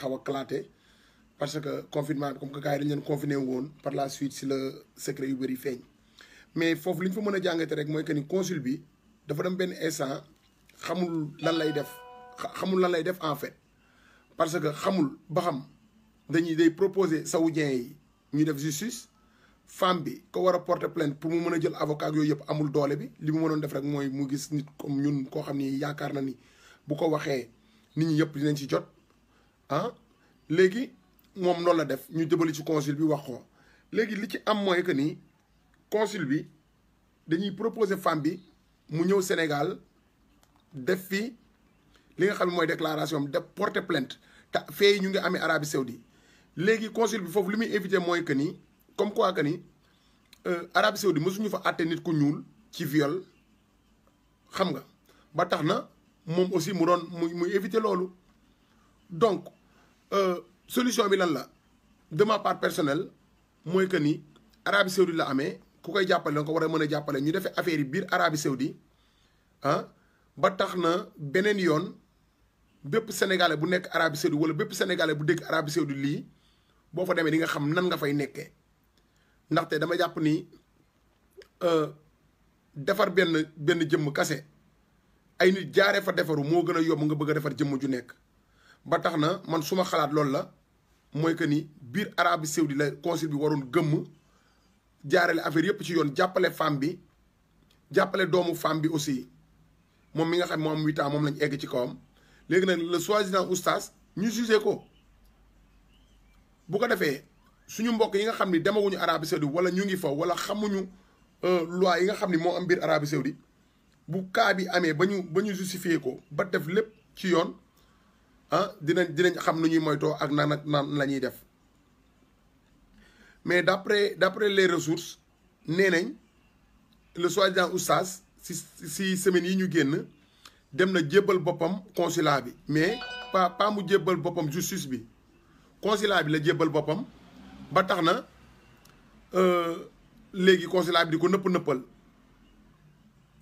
xaw a éclaté parce que confinement bi comme que gars yi dañ leen confiné woon par la suite si le secret yu bëri feeñ mais foofu li ñu fa mën a jàngate rek mooy que ni consul bi dafa dem benn instant xamul lan lay def xamul lan lay def en fait parce que xamul ba xam day proposer saoudien yi ñu def justice femme bi ko war a porter plainte pour mu mën a jël avocat yooyu yëpp amul doole bi li mu mënoon def rek mooy mu gis nit comme ñun koo xam ni yaakaar na ni bu ko waxee nit ñi yëpp dinañ ci jot ah léegi moom noonu la def ñu jëbali ci consul bi wax ko léegi li ci am mooy que ni consul bi dañuy proposer femme bi mu ñëw Sénégal def fi li nga xam ne mooy déclaration am def porter plainte te fee ñu ngi amee Arabie Saoudite léegi consul bi foofu li muy éviter mooy que ni comme quoi que ni Arabie Saoudite mësuñu fa àtte nit ku ñuul ci viol xam nga ba tax na moom aussi mu doon muy éviter loolu donc solution bi lan la de ma part personnelle mooy que ni Arabie Saoudite la amee ku koy jàppale da nga ko war a mën a jàppale ñu defee affaire yi biir Arabie Saoudite ah ba tax na beneen yoon bépp sénégalais bu nekk Arabie Saoudite wala bépp sénégalais bu dégg Arabie Saoudite lii boo fa demee di nga xam nan nga fay nekkee ndaxte dama jàpp ni defar benn jëmm kase ay nit jaaree fa defaru moo gën a yomb nga bëgg a defar jëmm ju nekk ba tax na man suma xalaat loolu la mooy que ni biir Arabie Saoudite la consul bi waroon gëmm jaarale affaire yëpp ci yoon jàppale femme bi jàppale doomu femme bi aussi moom mi nga xam moo am 8 ans moom lañ egg ci kawam léegi nag le soi-disant oustaz ñu jugé ko bu ko defee suñu mbokk yi nga xam ni demaguñu Arabie Saoudite wala ñu ngi fa wala xamuñu loi yi nga xam ni moo am biir Arabie Saoudite bu cas bi amee ba ñu justifié ko ba def lépp ci yoon ah dinañ xam nu ñuy moytoo ak naan la ñuy def mais d'après les ressources nee nañ le soi-disant oustaz si semaines yi ñu génn dem na jébbal boppam consulat bi mais pas mu jébbal boppam justice bi consulat bi la jébbal boppam ba tax na léegi consulat bi di ko nëppal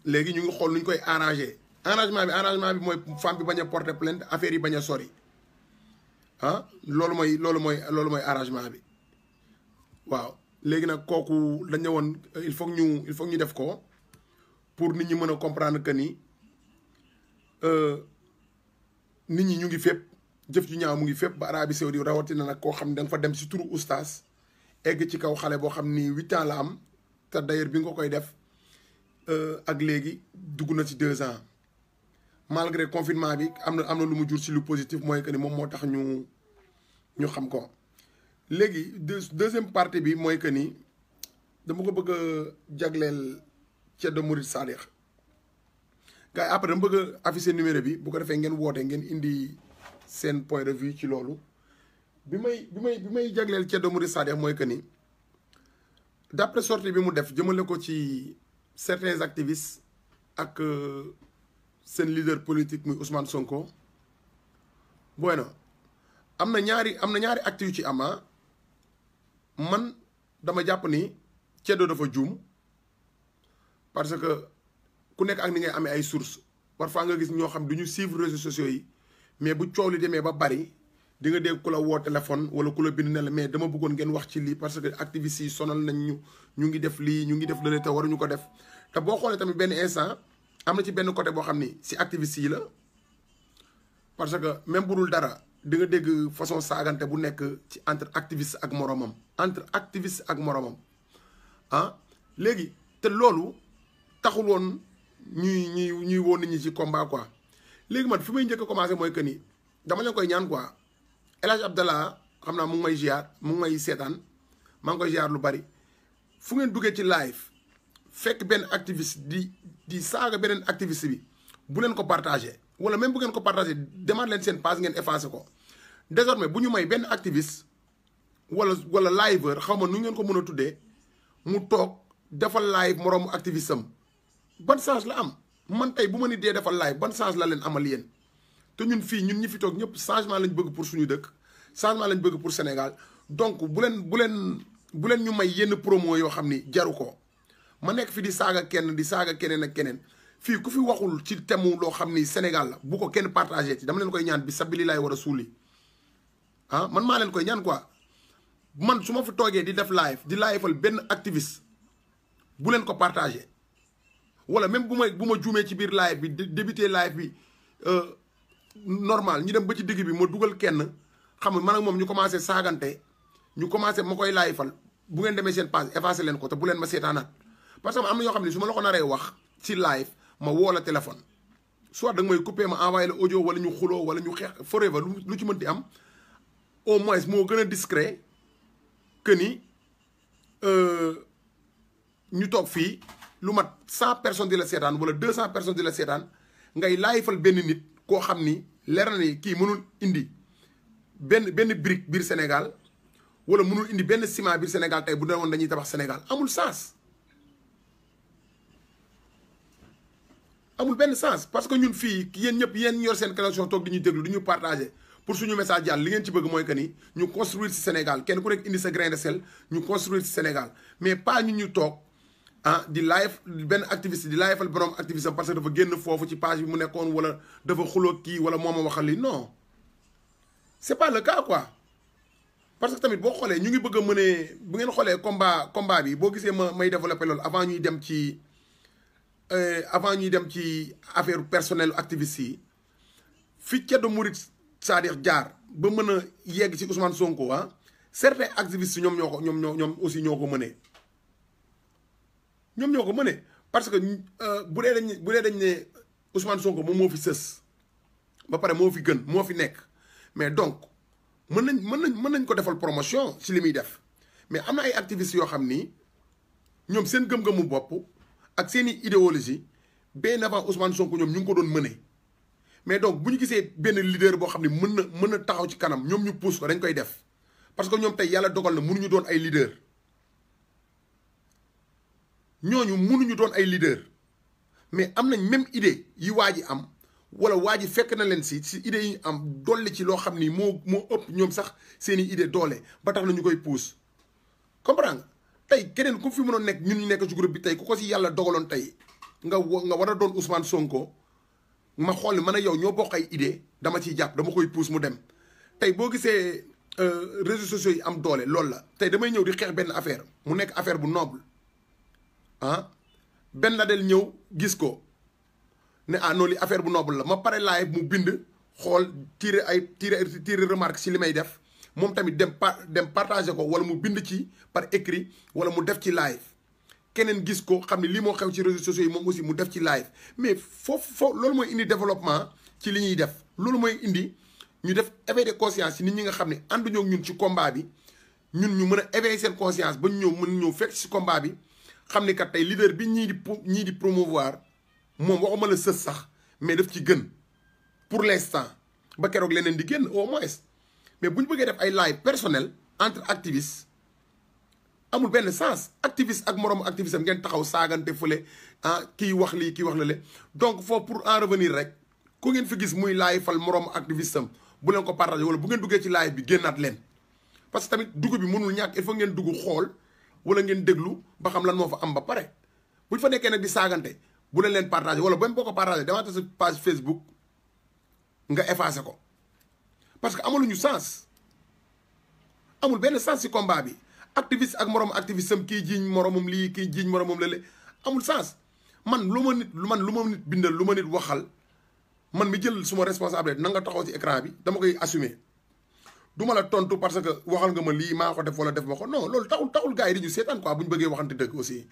léegi ñu ngi xool nu ñu koy arrangé arrangement bi mooy femme bi bañ a porter plainte affaire yi bañ a sori ah loolu mooy arrangement bi waaw léegi nag kooku dañ ne woon il faut ñu def ko pour nit ñi mën a comprendre que ni nit ñi ñu ngi fépp jëf ju ñaaw mu ngi fépp ba Arabie Saoudite rawatina nag koo xam ne da nga fa dem si turu oustaz egg ci kaw xale boo xam ni 8 ans la am te d'ailleurs bi nga koy def ak léegi dugg na ci 2 ans malgré confinement bi am na lu mu jur si lu positif mooy que ni moom moo tax ñu xam ko léegi deuxième partie bi mooy que ni dama ko bëgg a jagleel Ceddo Murid Sadikh gars yi après dama bëgg a afficher numéro bi bu ko defee ngeen woote ngeen indi seen point de vue ci loolu bi may jagleel Ceddo Murid Sadikh mooy que ni d'après sortie bi mu def jëmale ko ci certains activistes ak seen leader politique muy Ousmane Sonko bueno am na ñaari actes yu ci ama man dama jàpp ni Ceddo dafa juum parce que ku nekk ak ni ngay amee ay sources parfois nga gis ñoo xam du ñu suivre réseaux sociaux yi mais bu coow li demee ba bari di nga dégg ku la woo téléphone wala ku la bind ne la mais dama bëggoon ngeen wax ci lii parce que activistes yi sonal nañ ñu ngi def lii ñu ngi def lële te waruñu ko def te boo xoolee tamit benn instant am na ci benn côté boo xam ni si activistes yi la parce que même bu dul dara di nga dégg façon saagante bu nekk ci entre activiste ak moromam ah léegi te loolu taxul woon ñuy woo nit ñi ci combat quoi léegi man fi may njëkk a commencé mooy que ni dama leen koy ñaan quoi El Hadj Abdallah xam naa mu ngi may ziar mu ngi may seetaan maa ngi koy ziar lu bari fu ngeen duggee ci live fekk benn activiste di saaga beneen activiste bi bu leen ko partagé wala même bu ngeen ko partagé demaat leen seen page ngeen effacé ko désormais bu ñu may benn activiste wala liveur xaw ma nu ngeen ko mën a tuddee mu toog defal live moroomu activiste am ban chance la am man tey bu ma ni dee defal live ban chance la leen amal yéen te ñun fii ñun ñi fi toog ñëpp changement lañ bëgg pour suñu dëkk changement lañ bëgg pour Sénégal donc bu leen ñu may yenn promo yoo xam ni jaru ko ma nekk fi di saaga kenn di saaga keneen ak keneen fii ku fi waxul ci thème loo xam ni Sénégal la bu ko kenn partagé ci dama leen koy ñaan bi sabili laay war a suuli ah man maa leen koy ñaan quoi man su ma fi toogee di def live di liveal benn activiste bu leen ko partagé wala même bu ma juumee ci biir live bi débuté live bi normal ñu dem ba ci digg bi ma dugal kenn xam nga man ak moom ñu commencé saagante ñu commencé ma koy liveal bu ngeen demee seen page effacé leen ko te bu leen ma seetaanaat parce que am na ñoo xam ne su ma la ko naree wax ci live ma woo la téléphone soit da nga may coupé ma envoyé la audio wala ñu xuloo wala ñu xeex forever lu ci mënti am au moins moo gën a discret que ni ñu toog fii lu mat 100 personnes di la seetaan wala 200 personnes di la seetaan ngay liveal benn nit koo xam ni leer na ni kii mënul indi benn brique biir Sénégal wala mënul indi benn ciment biir Sénégal tey bu ne woon dañuy tabax Sénégal amul sens. amul benn sens parce que ñun fii yéen ñëpp yéen yor seen connexion toog di ñu déglu di ñu partagé pour suñu message yàlla li ngeen ci bëgg mooy que ni ñu construire ci Sénégal kenn ku nekk indi sa grain de sel ñu construire ci Sénégal mais pas ñun ñu toog ah di live benn activiste di liveal borom activiste parce que dafa génn foofu ci page bi mu nekkoon wala dafa xuloo kii wala moom a waxal li non c'est pas le cas quoi. parce que tamit boo xoolee ñu ngi bëgg a mënee bu ngeen xoolee combat bi boo gisee may développé loolu avant ñuy dem ci affaire personnelle activiste yi fi Ceddo Murid c'est-à-dire jaar ba mën a yegg ci Ousmane Sonko ah certains activistes ñoom aussi ñoo ko mënee parce que bu dee dañ ne Ousmane Sonko moom moo fi sës ba pare moo fi gën moo fi nekk mais donc mën nañ ko defal promotion ci li muy def mais am na ay activistes yoo xam ni ñoom seen gëm-gëmu bopp ak seen i idéologie bien avant Ousmane Sonko ñoom ñu ngi ko doon mëne mais donc bu ñu gisee benn leader boo xam ne mën na taxaw ci kanam ñoom ñu pousse ko dañ koy def parce que ñoom tey yàlla dogal na mënuñu doon ay leader ñooñu mënuñu doon ay leader mais am nañ même idée yi waa ji am wala waa ji fekk na leen si idée yi ñu am dolli ci loo xam ni moo ëpp ñoom sax seeni idée doole ba tax na ñu koy pousse comprends nga tey keneen ku fi mënoon nekk ñun ñu nekk ci groupe bi tey ku ko si yàlla dogaloon tey nga war a doon Ousmane Sonko ma xool ni man ak yow ñoo bokk ay idée dama ciy jàpp dama koy pousse mu dem tey boo gisee réseaux sociaux yi am doole loolu la tey damay ñëw di xeex benn affaire mu nekk affaire bu noble ah benn la del ñëw gis ko ne ah non li affaire bu noble la ma pare live mu bind xool tirer remarque ci li may def moom tamit dem partager ko wala mu bind ci par écrit wala mu def ci live keneen gis ko xam ne lii moo xew ci réseaux sociaux yi moom aussi mu def ci live mais foofu loolu mooy indi développement ci li ñuy def loolu mooy indi ñu def éveil de conscience ci nit ñi nga xam ne ànduñoo ak ñun ci combat bi ñun ñu mën a éveiller seen conscience ba ñu ñëw fekk ci combat bi xam ni kat tey leader bi ñii di promouvoir moom waxuma la sës sax mais daf ci gën pour l'instant ba keroog leneen di génn au moins mais bu ñu bëggee def ay live personnel entre activistes amul benn sens activiste ak moroomu activiste am ngeen taxaw saagante fële ah kii wax lii kii wax la le donc foofu pour en revenir rek ku ngeen fi gis muy live fal moroomu activiste am bu leen ko partagé wala bu ngeen duggee ci live bi génnaat leen parce que tamit dugg bi mënul ñàkk il faut ngeen dugg xool wala ngeen déglu ba xam lan moo fa am ba pare bu ñu fa nekkee nag di saagante bu leen partagé wala même boo ko partagé demaate sa page Facebook nga effacé ko parce que amaluñu sens amul benn sens ci combat bi activiste ak moroom activiste am kii jiiñ moroomam lii kii jiiñ moroomam lële amul sens man lu ma nit bindal lu ma nit waxal man mi jël suma responsabilité na nga taxaw ci écran bi dama koy assumer du ma la tontu parce que waxal nga ma lii maa ko def wala def ma ko non loolu taxul gars yi di ñu seetaan quoi bu ñu bëggee waxante dëgg aussi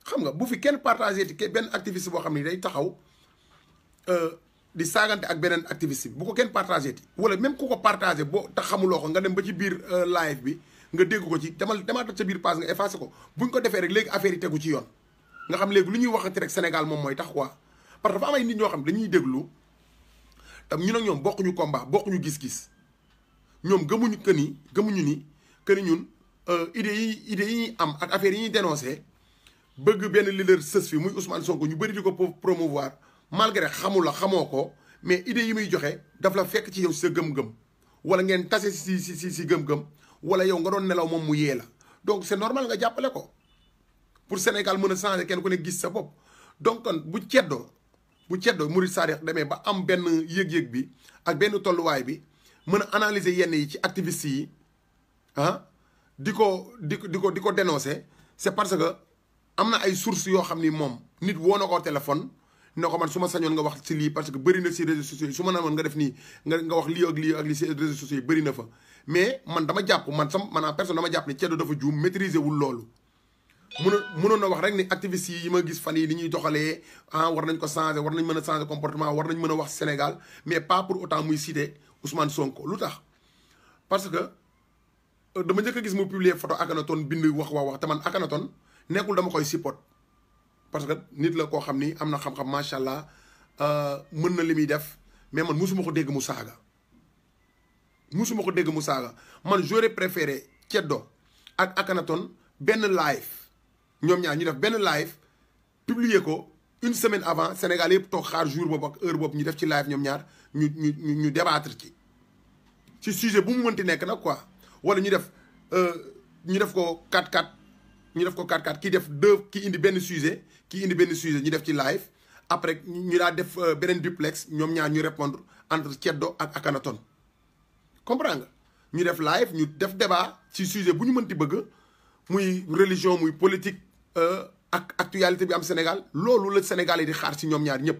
xam nga bu fi kenn partagé ti benn activiste boo xam ne day taxaw di saagante ak beneen activiste bi bu ko kenn partagé ti wala même ku ko partagé boo tax xamuloo ko nga dem ba ci biir live bi nga dégg ko ci demaat sa biir page nga effacé ko buñ ko defee rek léegi affaire yi tegu ci yoon nga xam léegi lu ñuy waxati rek Sénégal moom mooy tax quoi parce que dafa am ay nit ñoo xam dañuy déglu tam ñun ak ñoom bokkuñu combat bokkuñu gis-gis ñoom gëmuñu ni ñun idées yi ñuy am ak affaire yi ñuy dénoncé bëgg benn leader sës fi muy Ousmane Sonko ñu bëri di ko promouvoir malgré xamoo ko mais idées yi muy joxe daf la fekk ci yow sa gëm-gëm wala ngeen tase si gëm-gëm wala yow nga doon nelaw moom mu yee la donc c'est normal nga jàppale ko pour Sénégal mën a changer kenn ku ne gis sa bopp donc kon bu ceddo Murid Sadiq demee ba am benn yëg-yëg bi ak benn tolluwaay bi mën a analyser yenn yi ci activistes yi ah di ko dénoncer c'est parce que am na ay sources yoo xam ni moom nit woo na ko téléphone ne ko man su ma sañoon nga wax ci lii parce que bëri na si réseaux sociaux yi su ma namoon nga def nii nga wax lii ak lii ak lii si réseaux sociaux yi bëri na fa mais man dama jàpp man en personne dama jàpp ni Ceddo dafa juum maîtriser wul loolu mënoon na wax rek ni activistes yi ma gis fan yi ni ñuy doxalee war nañ ko changer war nañ mën a changer comportement war nañ mën a wax Sénégal mais pas pour autant muy citer Ousmane Sonko lu tax parce que dama njëkk a gis mu publier photo Akhenaton bind wax te man Akhenaton nekkul dama koy support parce que nit la koo xam ni am na xam-xam macha allah mën na li muy def mais man musuma ko dégg mu saaga man j'aurais préféré Ceddo ak Akhenaton benn live ñoom ñaar ñu def benn live publier ko une semaine avant Sénégal yëpp toog xaar jour boobu ak heure boobu ñu def ci live ñoom ñaar ñu débattre ci sujet bu mu mënti nekk nag quoi wala ñu def ko 4-4 ñu def ko 4-4 kii indi benn sujet ñu def ci live après ñu daa def beneen duplex ñoom ñaar ñu répondre entre Ceddo ak Akhenaton comprends nga ñu def live ñu def débat ci sujet bu ñu mënti bëgg muy religion muy politique ak actualité bi am Sénégal loolu la Sénégal yi di xaar ci ñoom ñaar ñëpp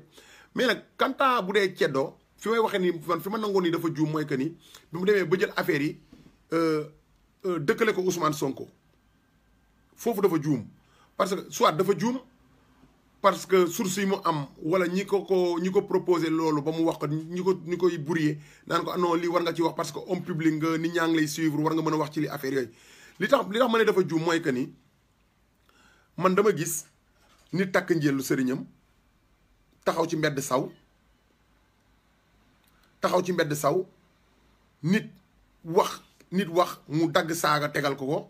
mais nag kanta bu dee Ceddo fi may waxee ni man fi ma nangoon ni dafa juum mooy que ni bi mu demee ba jël affaire yi dëkkale ko Ousmane Sonko foofu dafa juum parce que soit dafa juum parce que source yi mu am wala ñi ko proposé loolu ba mu wax ko ñi koy brouillé naan ko non lii war nga ci wax parce que homme public nga nit ñaa ngi lay suivre war nga mën a wax ci li affaire yooyu li tax ma ne dafa juum mooy que ni man dama gis nit takk njëllu sëriñam taxaw ci mbedd saw nit wax mu dagg saaga tegal ko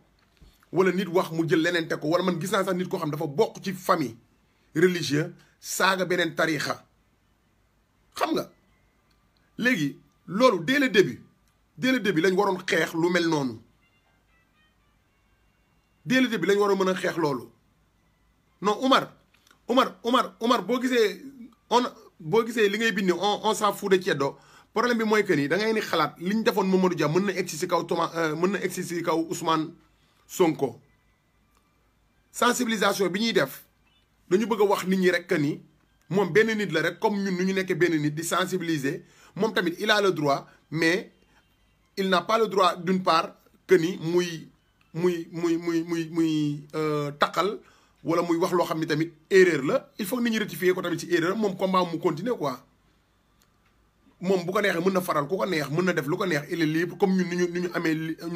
wala nit wax mu jël leneen teg ko wala man gis naa sax nit koo xam dafa bokk ci famille religieux saaga beneen tariixa xam nga léegi loolu dès le début lañ waroon xeex lu mel noonu dès le début lañ waroon mën a xeex loolu non Omar boo gisee li ngay bind on s'en fout de Ceddo problème bi mooy que ni da ngay ni xalaat li ñu defoon Mamadou Dia mën na egsi si kaw Ousmane Sonko sensibilisation bi ñuy def dañu bëgg a wax nit ñi rek que ni moom benn nit la rek comme ñun nu ñu nekkee benn nit di sensibiliser moom tamit il a le droit mais il n'a pas le droit d'une part que ni muy taqal wala muy wax loo xam ni tamit erreur la il faut que nit ñi rectifier ko tamit ci erreur moom combat mu continuer quoi moom bu ko neexee mën na faral ku ko neex mën na def lu ko neex il est libre comme ñun nu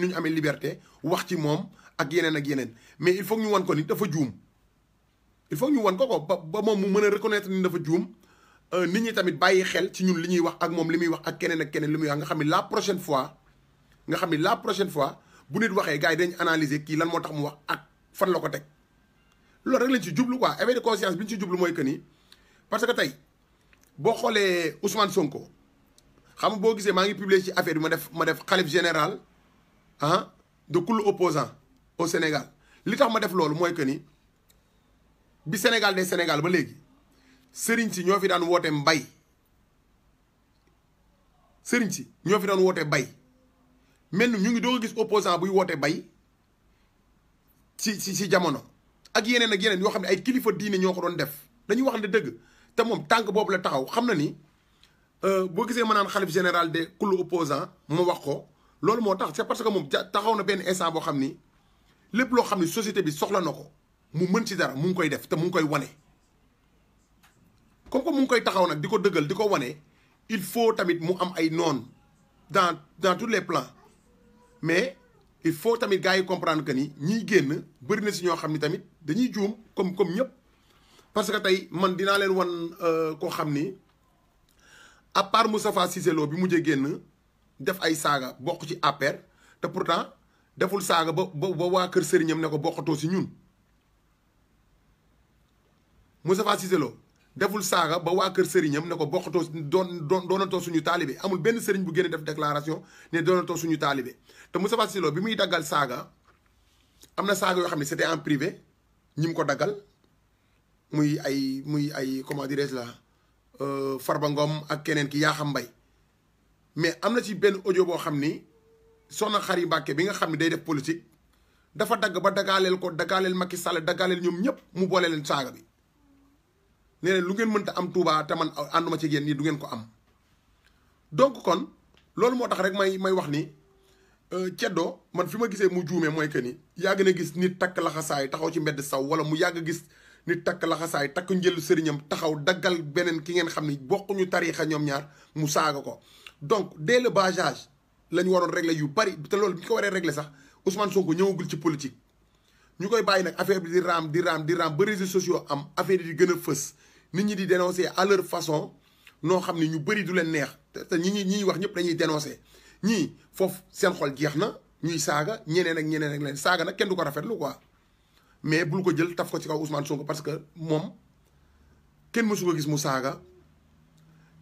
ñu amee liberté wax ci moom ak yeneen mais il faut que ñu wan ko ni dafa juum il faut que ñu wan ko ba moom mu mën a reconnaître ni dafa juum nit ñi tamit bàyyi xel ci ñun li ñuy wax ak moom li muy wax ak keneen li muy wax nga xam ni la prochaine fois bu nit waxee gars yi dañ analyser kii lan moo tax mu wax ak fan la ko teg loolu rek lañ ci jublu quoi éveil de conscience bi ñu ci jublu mooy que ni parce que tey boo xoolee Ousmane Sonko xam nga boo gisee maa ngi publier ci affaire bi ma def xalif général de kull opposant au Sénégal li tax ma def loolu mooy que ni bi Sénégal des Sénégal ba léegi sëriñ si ñoo fi daan woote mbay mel ñu ngi doo gis opposant buy woote bay ci jamono ak yeneen yoo xam ne ay kilifa diine ñoo ko doon def dañuy wax ne dëgg te moom tànk boobu la taxaw xam na ni boo gisee ma naan xalif général de kull opposant ma wax ko loolu moo tax c'est parce que moom taxaw na benn instant boo xam ni lépp loo xam ni société bi soxla na ko mu mën ci dara mu ngi koy def te mu ngi koy wane comme que mu ngi koy taxaw nag di ko dëggal di ko wane il faut tamit mu am ay noon dans tous les plans mais il faut tamit gars yi comprendre que ni ñiy génn bëri na si ñoo xam ni tamit dañuy juum comme ñëpp parce que tey man dinaa leen wan koo xam ni à part Moustapha Cissé Lo bi mujjee génn def ay saaga bokk ci APR te pourtant deful saaga ba waa kër sëriñam ne ko bokkatoo si ñun Moustapha Cissé Lo deful saaga ba waa kër sëriñam ne ko bokkatoo doonatoo suñu taalibe amul benn sëriñ bu génne def déclaration ne doonatoo suñu taalibe te Moustapha Cissé Lo bi muy daggal saaga am na saaga yoo xam ne c'était en privé ñi mu ko daggal muy ay comment dirais-je la Farba Ngom ak keneen ki Yakham Mbaye mais am na ci benn audio boo xam ni soxna Xari Mbàkke bi nga xam ne day def politique dafa dagg ba dagaaleel ko dagaaleel Macky Sall dagaaleel ñoom ñëpp mu boole leen saaga bi nee leen lu ngeen mënta am Touba te man ànduma ci yéen nii du ngeen ko am. donc kon loolu moo tax rek may wax ni ceddo man fi ma gisee mu juumee mooy que ni yàgg na gis nit takk laxasaay taxaw ci mbedd saw wala mu yàgg gis nit takk laxasaay takk njëlu sëriñam taxaw daggal beneen ki ngeen xam ni bokkuñu tariixa ñoom ñaar mu saaga ko. donc dès le bas âge la ñu waroon régler yu bari te loolu bi ñu ko waree régler sax Ousmane Sonko ñëwagul ci politique ñu koy bàyyi nag affaire bi di raam ba réseaux sociaux am affaire yi di gën a fës nit ñi di dénoncer à leur façon noo xam ne ñu bëri du leen neex te ñi wax ñëpp dañuy dénoncer ñii foofu seen xol jeex na ñuy saaga ñeneen ak leen saaga nag kenn du ko rafetlu quoi mais bul ko jël taf ko ci kaw Ousmane Sonko parce que moom kenn mësu ko gis mu saaga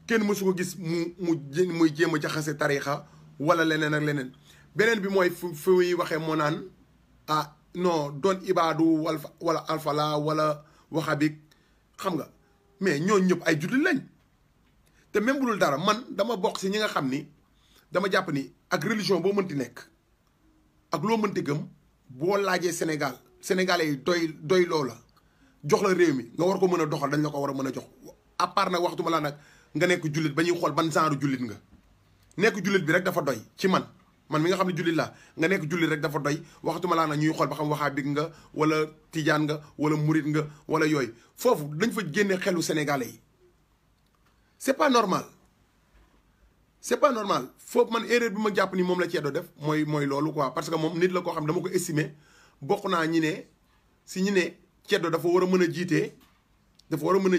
kenn mësu ko gis muy jéem a jaxase tariixa wala leneen ak leneen beneen bi mooy fu muy waxee moo naan ah non doon ibaadu wala alfala wala waxabik xam nga mais ñooñu ñëpp ay jullit lañ te même bu dul dara man dama bokk si ñi nga xam ni dama jàpp ni ak religion boo mënti nekk ak loo mënti gëm boo laajee sénégalais yi doy loola jox la réew mi nga war ko mën a doxal dañ la ko war a mën a jox à part nag waxtuma laa nag nga nekk jullit ba ñuy xool ban genre jullit nga nekk jullit bi rek dafa doy ci man mi nga xam ne jullit laa nga nekk jullit rek dafa doy waxtuma laa nag ñuy xool ba xam waxaabig nga wala tijaan nga wala murit nga wala yooyu foofu dañ fa génne xelu sénégalais yi c'est pas normal foofu man erreur bi ma jàpp ni moom la Ceddo def mooy loolu quoi parce que moom nit la koo xam dama ko estimer bokk naa ñi ne Ceddo dafa war a mën a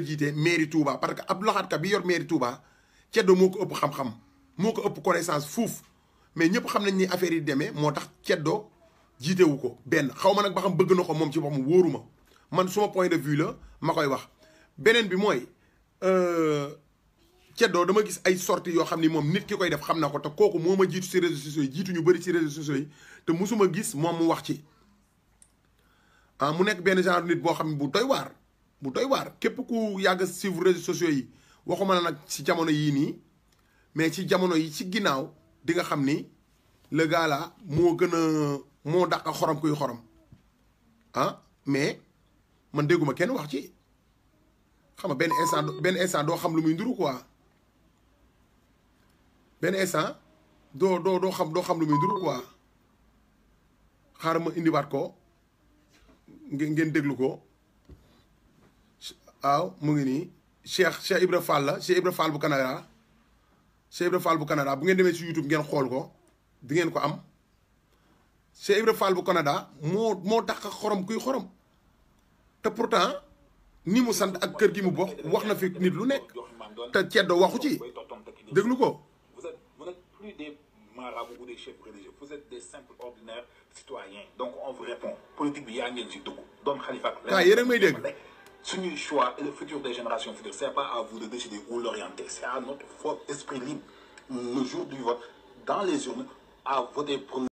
jiite mairie Touba parce que ab loxaatkat bi yor mairie Touba Ceddo moo ko ëpp xam-xam moo ko ëpp connaissance fuuf mais ñëpp xam nañ ni affaire yi demee moo tax Ceddo jiitewu ko benn xaw ma nag ba xam bëgg na ko moom ci boppam wóoruma man suma point de vue la ma koy wax beneen bi mooy Ceddo dama gis ay sorties yoo xam ni moom nit ki koy def xam na ko te kooku moo ma jiitu ci réseaux sociaux yi jiitu ñu bëri ci réseaux sociaux yi te musuma gis moom mu wax ci mu nekk benn genre nit boo xam ne bu doy waar képp ku yàgg suivre réseaux sociaux yi waxuma la nag ci jamono yii nii mais ci jamono yi ci ginnaaw di nga xam ni le gars là moo dàq xorom kuy xorom mais man dégguma kenn wax ci xam nga benn instant doo xam lu muy nduru quoi benn instant doo xam lu muy nduru quoi xaaral ma indiwaat ko ngeen déglu ko waaw mu ngi nii Cheikh Ibra Fall la Cheikh Ibra Fall bu Canada bu ngeen demee ci YouTube ngeen xool ko di ngeen ko am Cheikh Ibra Fall bu Canada moo dàq xorom kuy xorom te pourtant ni mu sant ak kër gi mu bokk wax na fi nit lu nekk te Ceddo waxu ci déglu ko. Vous n'êtes plus des marabouts ou des chefs religieux, vous êtes des simples ordinaires citoyens. Donc on vous répond politique bi yaa ngeen ci dugg doon Khalifa. yéen a may dégg. Suñuy choix et le futur des générations futures, c'est pas à vous de décider où l'orienter, c'est à notre fort esprit libre le jour du vote dans les urnes à voter pour